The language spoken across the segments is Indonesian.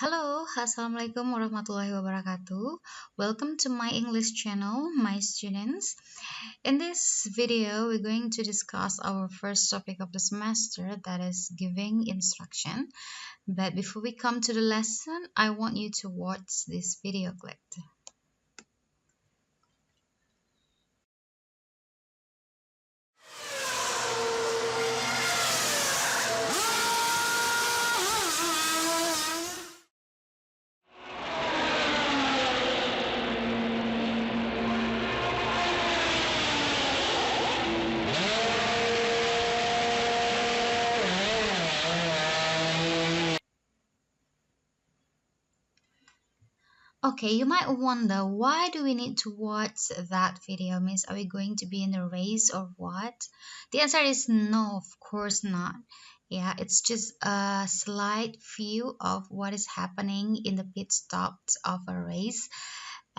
Hello, Assalamualaikum warahmatullahi wabarakatuh. Welcome to my English channel, my students. In this video, we're going to discuss our first topic of the semester, that is giving instruction. But before we come to the lesson, I want you to watch this video clip. Okay, you might wonder, why do we need to watch that video? Means, are we going to be in a race or what? The answer is no, of course not. Yeah, it's just a slight view of what is happening in the pit stops of a race.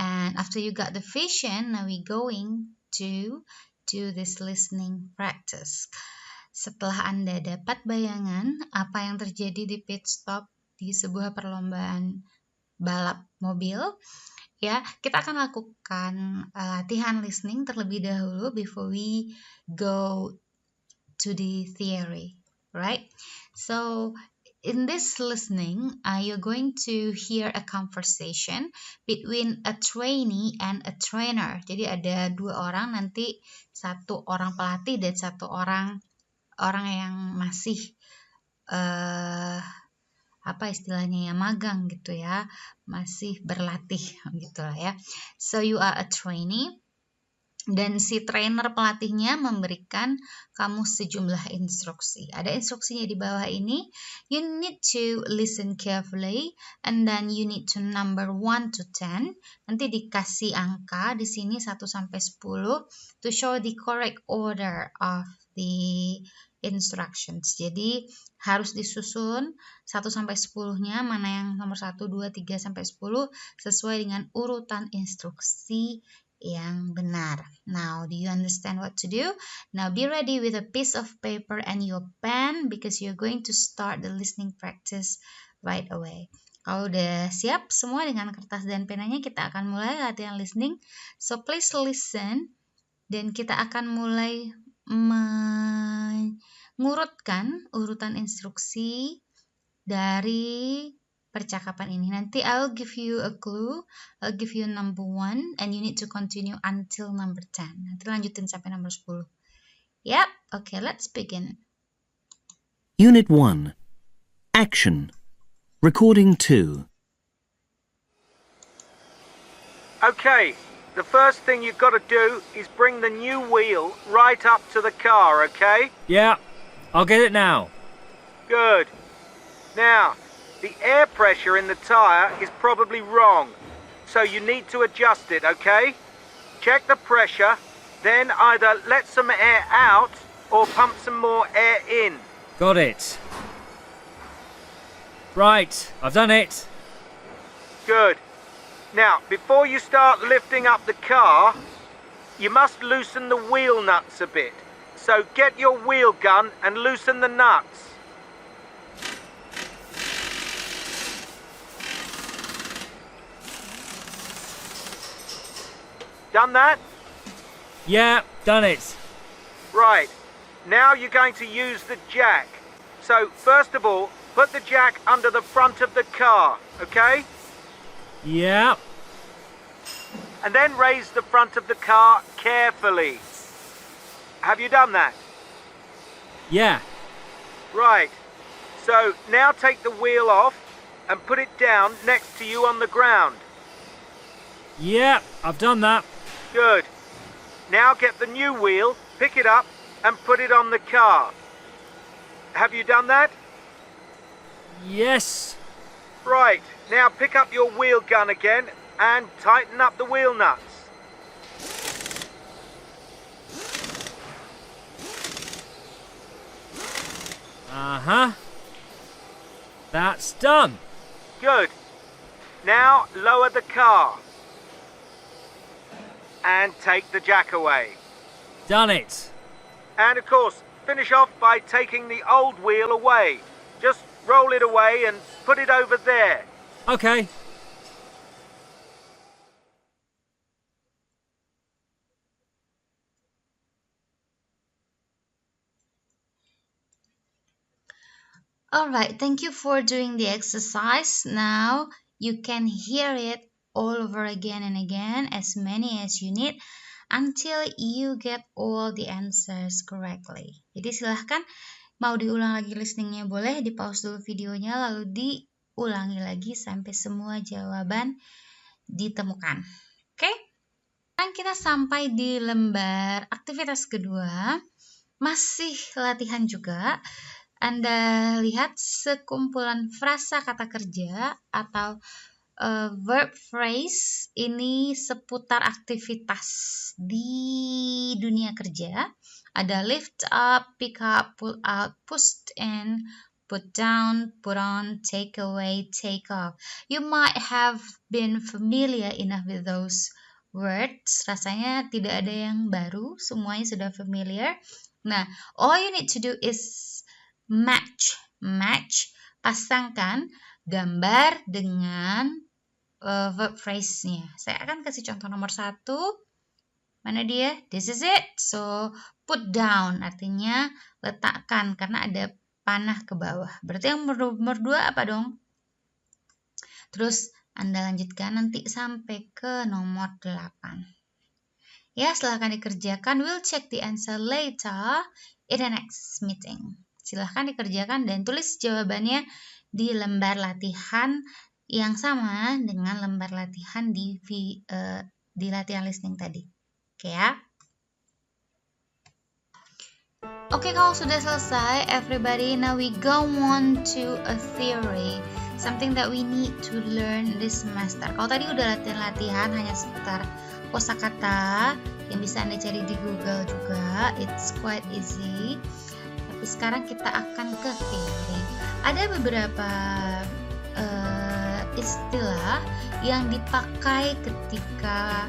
And after you got the vision, now we're going to do this listening practice. Setelah Anda dapat bayangan apa yang terjadi di pit stop di sebuah perlombaan balap mobil, ya, kita akan lakukan latihan listening terlebih dahulu before we go to the theory, right? So in this listening, you're going to hear a conversation between a trainee and a trainer. Jadi ada dua orang, nanti satu orang pelatih dan satu orang yang masih apa istilahnya ya, magang gitu ya, masih berlatih gitu lah ya. So you are a trainee, dan si trainer pelatihnya memberikan kamu sejumlah instruksi. Ada instruksinya di bawah ini. You need to listen carefully and then you need to number 1 to 10. Nanti dikasih angka di sini 1 sampai 10 to show the correct order of the instructions. Jadi harus disusun 1 sampai 10-nya, mana yang nomor 1, 2, 3 sampai 10 sesuai dengan urutan instruksi yang benar. Now, do you understand what to do? Now, be ready with a piece of paper and your pen because you're going to start the listening practice right away. Kalau udah siap semua dengan kertas dan penanya, kita akan mulai latihan listening. So, please listen, dan kita akan mulai mengurutkan urutan instruksi dari percakapan ini. Nanti I'll give you a clue, I'll give you number 1, and you need to continue until number 10. Nanti lanjutin sampai nomor 10. Yep, okay, let's begin. Unit 1. Action. Recording 2. Okay, the first thing you've got to do is bring the new wheel right up to the car, okay? Yeah, I'll get it now. Good. Now, the air pressure in the tyre is probably wrong, so you need to adjust it, okay? Check the pressure, then either let some air out or pump some more air in. Got it. Right, I've done it. Good. Now, before you start lifting up the car, you must loosen the wheel nuts a bit. So get your wheel gun and loosen the nuts. Done that? Yeah, done it. Right. Now you're going to use the jack. So, first of all, put the jack under the front of the car, okay? Yeah. And then raise the front of the car carefully. Have you done that? Yeah. Right. So, now take the wheel off and put it down next to you on the ground. Yeah, I've done that. Good. Now get the new wheel, pick it up, and put it on the car. Have you done that? Yes. Right. Now pick up your wheel gun again and tighten up the wheel nuts. Uh-huh. That's done. Good. Now lower the car. And take the jack away. Done it. And of course, finish off by taking the old wheel away. Just roll it away and put it over there. Okay. Alright, thank you for doing the exercise. Now you can hear it all over again and again, as many as you need, until you get all the answers correctly. Jadi silahkan mau diulang lagi listeningnya boleh, di pause dulu videonya lalu diulangi lagi sampai semua jawaban ditemukan. Oke? Sekarang kita sampai di lembar aktivitas kedua, masih latihan juga. Anda lihat sekumpulan frasa kata kerja atau verb phrase ini seputar aktivitas di dunia kerja. Ada lift up, pick up, pull out, push in, put down, put on, take away, take off. You might have been familiar enough with those words. Rasanya tidak ada yang baru, semuanya sudah familiar. Nah, all you need to do is match, pasangkan gambar dengan verb phrase-nya. Saya akan kasih contoh nomor 1. Mana dia? This is it. So, put down artinya letakkan karena ada panah ke bawah. Berarti yang nomor 2 apa dong? Terus Anda lanjutkan nanti sampai ke nomor 8. Ya, silahkan dikerjakan. We'll check the answer later in the next meeting. Silahkan dikerjakan dan tulis jawabannya di lembar latihan yang sama dengan lembar latihan di latihan listening tadi. Oke ya. Oke, kalau sudah selesai, everybody, now we go on to a theory. Something that we need to learn this semester. Kalau tadi udah latihan-latihan hanya seputar kosakata yang bisa Anda cari di Google juga. It's quite easy. Tapi sekarang kita akan ke theory. Ada beberapa istilah yang dipakai ketika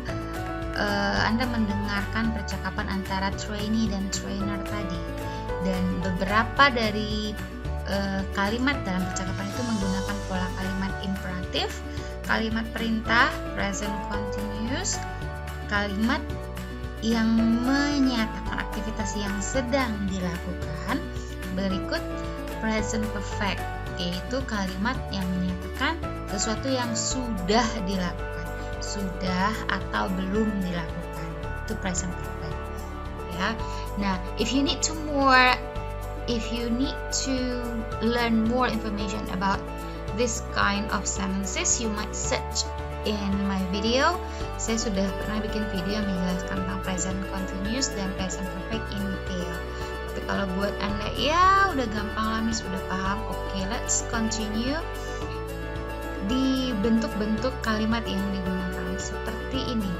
Anda mendengarkan percakapan antara trainee dan trainer tadi. Dan beberapa dari kalimat dalam percakapan itu menggunakan pola kalimat imperatif, kalimat perintah, present continuous, kalimat yang menyatakan aktivitas yang sedang dilakukan. Berikut present perfect, yaitu kalimat yang menyatakan sesuatu yang sudah dilakukan, sudah atau belum dilakukan. Itu present perfect. Ya. Nah, if you need to learn more information about this kind of sentences, you might search in my video. Saya sudah pernah bikin video yang menjelaskan tentang present continuous dan present perfect in detail. Tapi kalau buat Anda ya udah gampang lah, Miss, udah paham. Oke, let's continue. Di bentuk-bentuk kalimat yang digunakan seperti ini.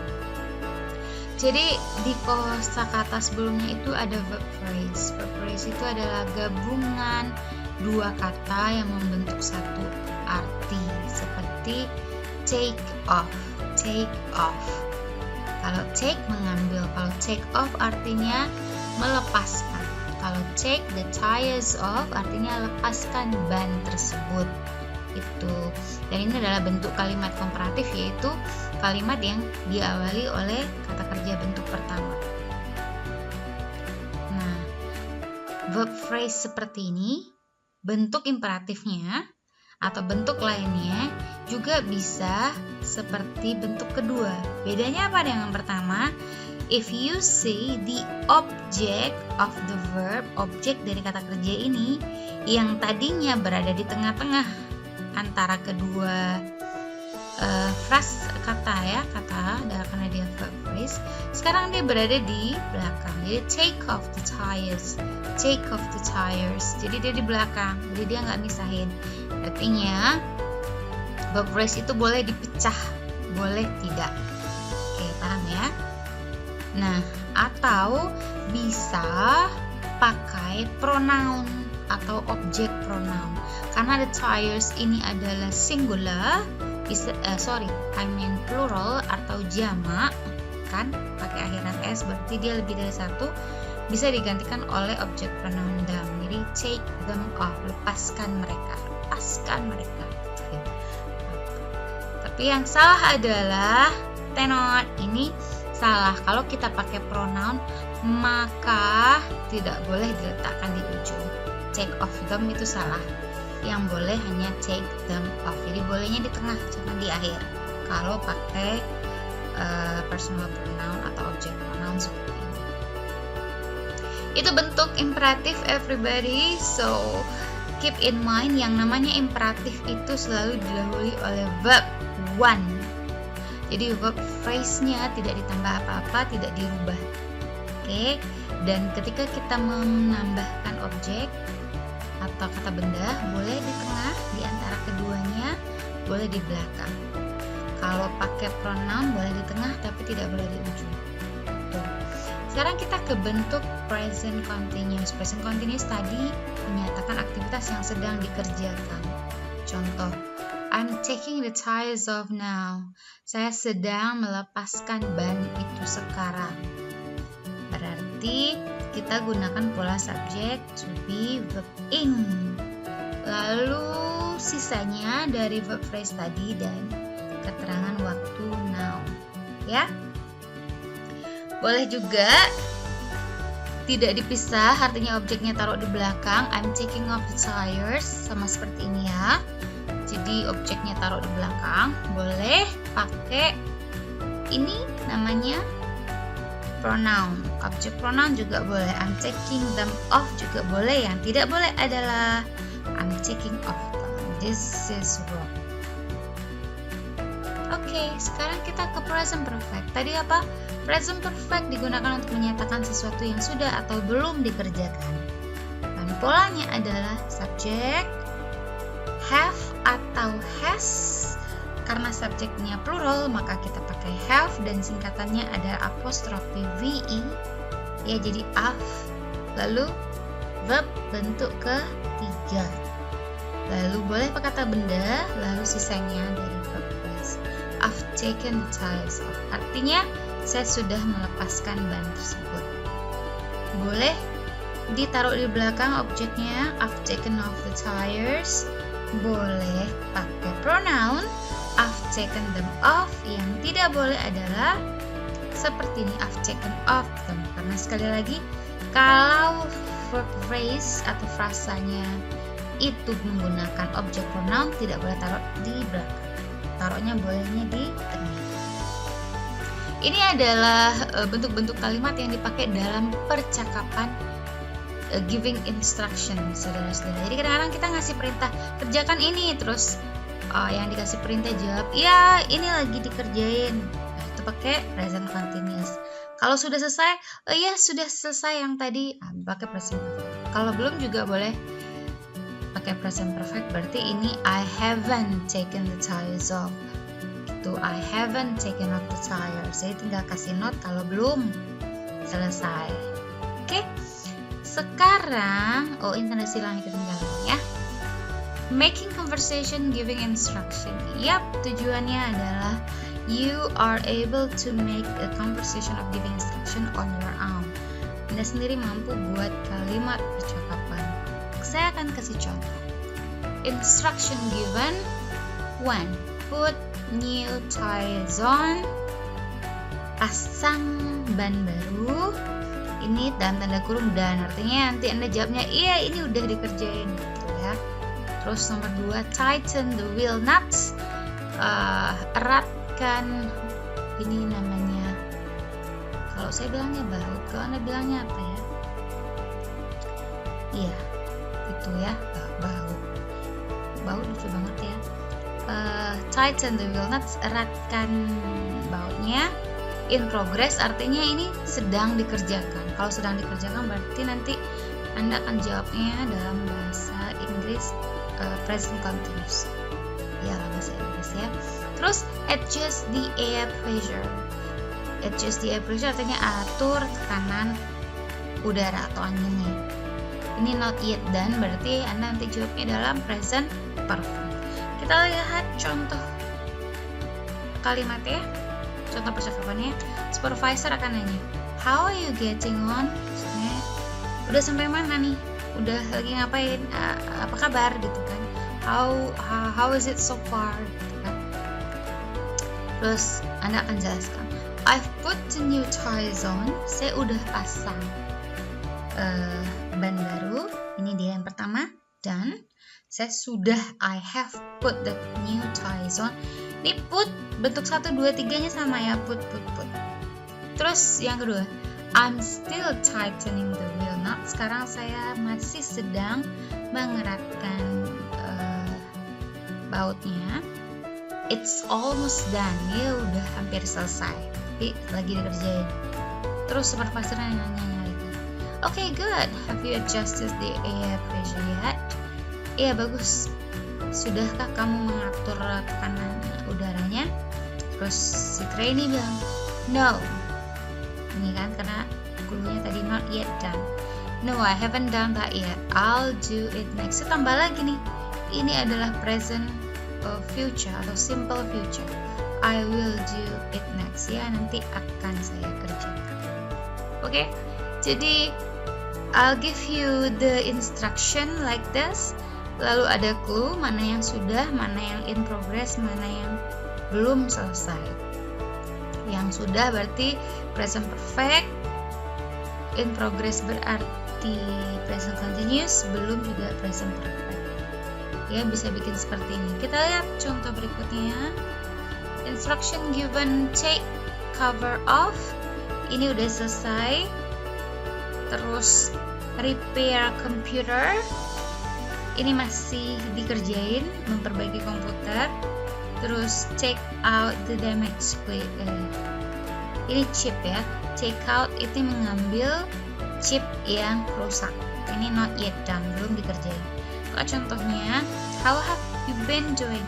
Jadi di kosakata sebelumnya itu ada verb phrase. Verb phrase itu adalah gabungan dua kata yang membentuk satu arti, seperti take off. Take off. Kalau take mengambil, kalau take off artinya melepaskan. Kalau take the tires off artinya lepaskan ban tersebut. Itu. Dan ini adalah bentuk kalimat komparatif, yaitu kalimat yang diawali oleh kata kerja bentuk pertama. Nah, verb phrase seperti ini, bentuk imperatifnya atau bentuk lainnya juga bisa seperti bentuk kedua. Bedanya apa dengan yang pertama? If you say the object of the verb, objek dari kata kerja ini yang tadinya berada di tengah-tengah antara kedua frase kata karena dia verb phrase, sekarang dia berada di belakang. Jadi take off the tires, take off the tires. Jadi dia di belakang, jadi dia nggak misahin. Artinya verb phrase itu boleh dipecah, boleh tidak. Oke, paham ya? Nah, atau bisa pakai pronoun atau objek pronoun. Karena the tires ini adalah singular, plural atau jamak, kan? Pakai akhiran s, berarti dia lebih dari satu. Bisa digantikan oleh objek pronoun them. Jadi take them off, lepaskan mereka. Tapi yang salah adalah tenot. Ini salah. Kalau kita pakai pronoun, maka tidak boleh diletakkan di ujung. Take off them itu salah. Yang boleh hanya take them off. Jadi bolehnya di tengah, jangan di akhir. Kalau pakai personal pronoun atau object pronoun seperti ini. Itu bentuk imperatif everybody. So keep in mind yang namanya imperatif itu selalu didahului oleh verb one. Jadi verb phrase-nya tidak ditambah apa-apa, tidak dirubah. Oke. Dan ketika kita menambahkan objek atau kata benda, boleh di tengah, di antara keduanya, boleh di belakang. Kalau pakai pronoun boleh di tengah tapi tidak boleh di ujung. Tuh. Sekarang kita ke bentuk present continuous. Present continuous tadi menyatakan aktivitas yang sedang dikerjakan. Contoh, I'm taking the tires off now. Saya sedang melepaskan ban itu sekarang. Berarti kita gunakan pola subjek to be verb ing. Lalu sisanya dari verb phrase tadi dan keterangan waktu now. Ya. Boleh juga tidak dipisah, artinya objeknya taruh di belakang. I'm taking off the tires, sama seperti ini ya. Jadi objeknya taruh di belakang. Boleh pakai ini namanya pronoun. Objek pronoun juga boleh. I'm taking them off juga boleh. Yang tidak boleh adalah I'm taking off them. This is wrong. Oke, sekarang kita ke present perfect. Tadi apa? Present perfect digunakan untuk menyatakan sesuatu yang sudah atau belum dikerjakan. Dan polanya adalah subjek, have atau has. Karena subjeknya plural, maka kita pakai have dan singkatannya ada apostrofi ve. Ya, jadi of. Lalu verb bentuk ketiga. Lalu boleh pakai kata benda, lalu sisanya dari verb phrase. I've taken the tires off. Artinya saya sudah melepaskan ban tersebut. Boleh ditaruh di belakang objeknya I've taken off the tires. Boleh pakai pronoun I've taken them off. Yang tidak boleh adalah seperti ini, I've taken off them. Karena sekali lagi, kalau verb phrase atau frasanya itu menggunakan objek pronoun, tidak boleh taruh di belakang. Taruhnya bolehnya di tengah. Ini adalah bentuk-bentuk kalimat yang dipakai dalam percakapan giving instruction, saudara-saudara. Jadi kadang-kadang kita ngasih perintah, kerjakan ini, terus yang dikasih perintah jawab, ya ini lagi dikerjain. Nah, itu pakai present continuous. Kalau sudah selesai, ya sudah selesai yang tadi, pakai present perfect. Kalau belum juga boleh pakai present perfect, berarti ini I haven't taken the tires off. Itu I haven't taken off the tires. Saya tinggal kasih note kalau belum selesai. Oke. Sekarang, internet silang ketinggalan ya. Making conversation, giving instruction. Yap, tujuannya adalah you are able to make a conversation of giving instruction on your own. Anda sendiri mampu buat kalimat percakapan. Saya akan kasih contoh. Instruction given. 1. Put new tires on. Pasang ban baru. Ini dalam tanda kurung dan, artinya nanti Anda jawabnya iya ini udah dikerjain gitu ya. Terus nomor 2, tighten the wheel nuts. Eratkan, ini namanya, kalau saya bilangnya baut, kalau Anda bilangnya apa ya? Iya, itu ya, baut lucu banget ya. Tighten the wheel nuts, eratkan bautnya. In progress artinya ini sedang dikerjakan. Kalau sedang dikerjakan berarti nanti Anda akan jawabnya dalam bahasa Inggris present continuous. Ya, bahasa Inggris ya. Terus adjust the air pressure. Adjust the air pressure artinya atur tekanan udara atau anginnya. Ini not yet done, berarti Anda nanti jawabnya dalam present perfect. Kita lihat contoh kalimatnya. Contoh percakapannya, supervisor akan nanya, how are you getting on? Maksudnya, udah sampai mana nih? Udah lagi ngapain? Apa kabar gitu kan? How is it so far? Gitu kan? Terus Anda akan jelaskan, I've put the new tires on. Saya udah pasang ban baru. Ini dia yang pertama. Dan saya sudah, I have put the new tires on. Ini put bentuk 1, 2, 3-nya sama ya, put. Terus yang kedua, I'm still tightening the wheel nut. Sekarang saya masih sedang mengeratkan bautnya. It's almost done. Ya udah hampir selesai. Tapi lagi dikerjain. Terus supervisornya nanya lagi, okay, good. Have you adjusted the air pressure yet? Iya, bagus. Sudahkah kamu mengatur tekanan udaranya? Terus si trainee bilang, no. Ini kan karena cluenya tadi not yet done. No, I haven't done that yet. I'll do it next. Saya tambah lagi nih. Ini adalah present future atau simple future. I will do it next. Ya, nanti akan saya kerjakan. Oke, jadi I'll give you the instruction like this. Lalu ada clue mana yang sudah, mana yang in progress, mana yang belum selesai. Yang sudah berarti present perfect, in progress berarti present continuous, belum juga present perfect. Ya, bisa bikin seperti ini. Kita lihat contoh berikutnya. Instruction given, take cover off. Ini udah selesai. Terus repair computer. Ini masih dikerjain, memperbaiki komputer. Terus take out the damaged ini chip ya. Take out itu mengambil chip yang rusak. Ini not yet done, belum dikerjain. Kalau contohnya, how have you been doing?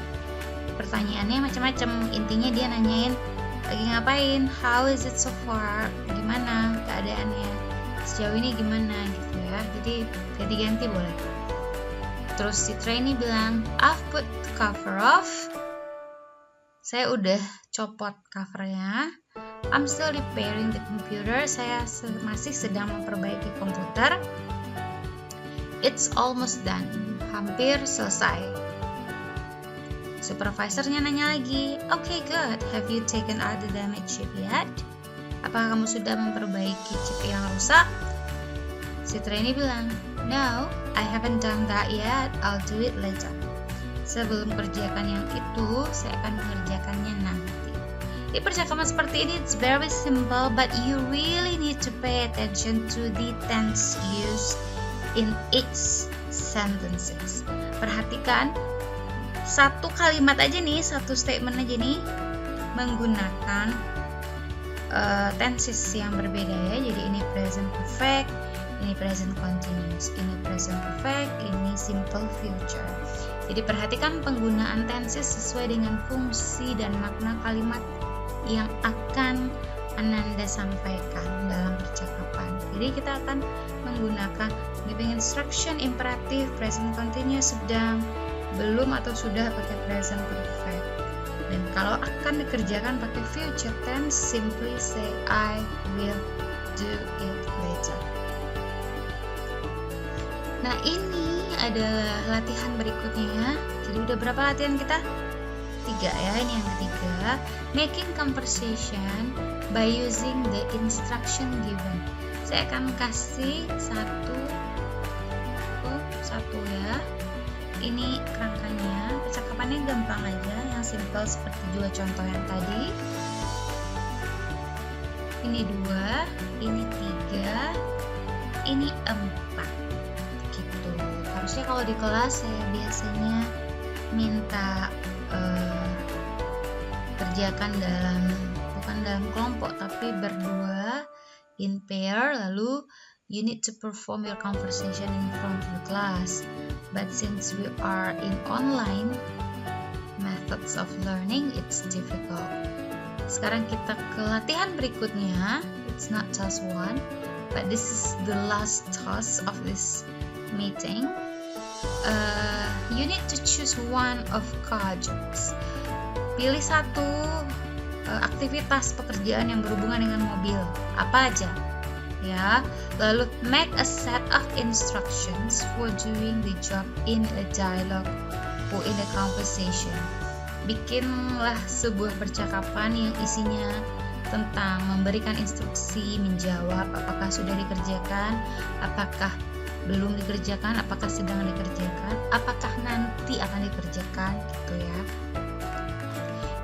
Pertanyaannya macam-macam. Intinya dia nanyain lagi ngapain, how is it so far, gimana keadaannya sejauh ini, gimana gitu ya. Jadi ganti-ganti boleh. Terus si trainee bilang, I've put the cover off. Saya udah copot covernya. I'm still repairing the computer. Saya masih sedang memperbaiki komputer. It's almost done. Hampir selesai. Supervisornya nanya lagi, okay, good. Have you taken out the damaged chip yet? Apakah kamu sudah memperbaiki chip yang rusak? Si trainee bilang, no, I haven't done that yet. I'll do it later. Sebelum kerjakan yang itu, saya akan mengerjakannya nanti. Di percakapan seperti ini, it's very simple, but you really need to pay attention to the tense used in each sentences. Perhatikan satu kalimat aja nih, satu statement aja nih menggunakan tenses yang berbeda ya. Jadi ini present perfect, ini present continuous, ini present perfect, ini simple future. Jadi perhatikan penggunaan tenses sesuai dengan fungsi dan makna kalimat yang akan Ananda sampaikan dalam percakapan. Jadi kita akan menggunakan giving instruction, imperatif, present continuous, sedang, belum atau sudah pakai present perfect. Dan kalau akan dikerjakan pakai future tense, simply say I will do it later. Nah, ini adalah latihan berikutnya. Jadi udah berapa latihan kita? 3 ya, ini yang ketiga. Making conversation by using the instruction given. Saya akan kasih satu ya. Ini kerangkanya, percakapannya gampang aja, yang simple seperti 2 contoh yang tadi. Ini 2, ini 3, ini 4 gitu. Harusnya kalau di kelas saya biasanya minta kerjakan bukan dalam kelompok tapi berdua in pair, lalu you need to perform your conversation in front of the class. But since we are in online methods of learning, it's difficult. Sekarang kita ke latihan berikutnya. It's not task 1, but this is the last task of this meeting. You need to choose one of car jobs. Pilih satu aktivitas pekerjaan yang berhubungan dengan mobil. Apa aja? Ya, lalu make a set of instructions for doing the job in a dialogue or in a conversation. bikinlah sebuah percakapan yang isinya tentang memberikan instruksi, menjawab apakah sudah dikerjakan, apakah belum dikerjakan, apakah sedang dikerjakan, apakah nanti akan dikerjakan, gitu ya.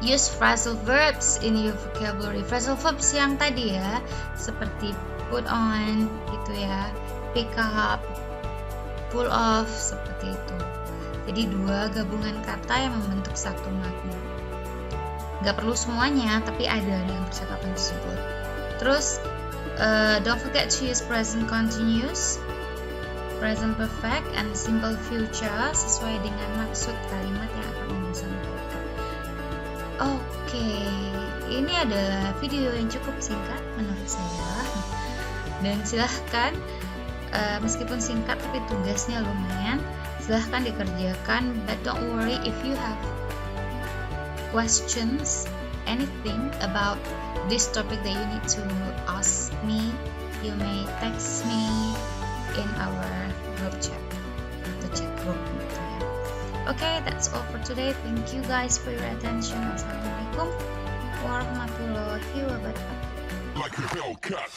Use phrasal verbs in your vocabulary. Phrasal verbs yang tadi ya, seperti put on, gitu ya, pick up, pull off, seperti itu. Jadi dua gabungan kata yang membentuk satu makna. Gak perlu semuanya, tapi ada dalam percakapan tersebut. Terus, don't forget to use present continuous, present perfect, and simple future sesuai dengan maksud kalimat yang akan Anda sampaikan. Oke, ini adalah video yang cukup singkat menurut saya. Dan silahkan, meskipun singkat tapi tugasnya lumayan, silahkan dikerjakan. But don't worry if you have questions, anything about this topic that you need to ask me, you may text me in our group chat, the chat group gitu ya. Okay, that's all for today. Thank you guys for your attention. Wassalamualaikum warahmatullahi wabarakatuh. Like a Hellcat.